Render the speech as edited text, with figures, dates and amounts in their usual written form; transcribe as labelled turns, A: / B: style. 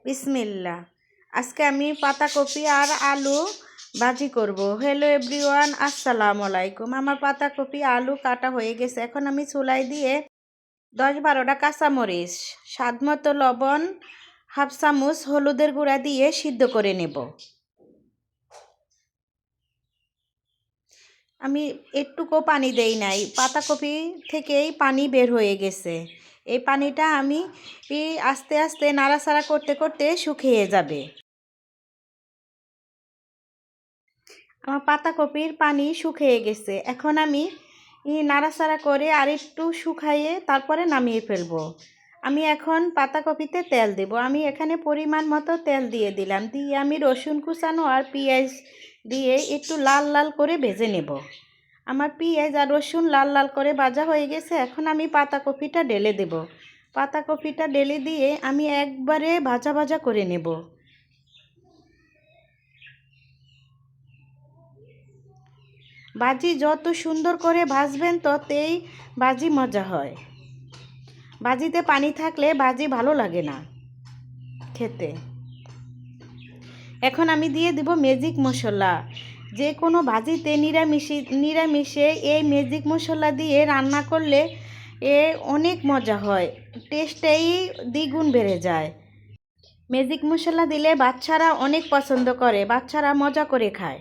A: বিসমিল্লাহ। আজকে আমি পাতাকপি আর আলু ভাজি করব। হ্যালো এভরিওয়ান, আসসালামু আলাইকুম। আমার পাতাকপি আলু কাটা হয়ে গেছে। এখন আমি চুলায় দিয়ে 10-12টা কাঁচামরিচ, স্বাদমতো লবণ, হাফ চামচ হলুদের গুঁড়া দিয়ে সিদ্ধ করে নেব। আমি একটুকু পানি দেই নাই, পাতাকপি থেকেই পানি বের হয়ে গেছে। এই পানিটা আমি আস্তে আস্তে নাড়াচাড়া করতে করতে শুকিয়ে যাবে। আমার পাতাকপির পানি শুকিয়ে গেছে। এখন আমি নাড়াচাড়া করে আর একটু শুকাইয়ে তারপরে নামিয়ে ফেলবো। আমি এখন পাতাকপিতে তেল দেব। আমি এখানে পরিমাণ মতো তেল দিয়ে দিলাম। দিয়ে আমি রসুন কুচানো আর পেঁয়াজ দিয়ে একটু লাল লাল করে ভেজে নেব। আমার পেঁয়াজ আর রসুন লাল লাল করে ভাজা হয়ে গেছে। এখন আমি পাতাকপিটা ঢেলে দেব। পাতাকপিটা ঢেলে দিয়ে আমি একবারে ভাজা ভাজা করে নেব। ভাজি যত সুন্দর করে ভাজবেন ততই ভাজি মজা হয়। ভাজিতে পানি থাকলে ভাজি ভালো লাগে না খেতে। এখন আমি দিয়ে দেব ম্যাজিক মশলা। যে কোনো ভাজিতে নিরামিষে এই ম্যাজিক মশলা দিয়ে রান্না করলে অনেক মজা হয়, টেস্টেই দ্বিগুণ বেড়ে যায়। ম্যাজিক মশলা দিলে বাচ্চারা অনেক পছন্দ করে, বাচ্চারা মজা করে খায়।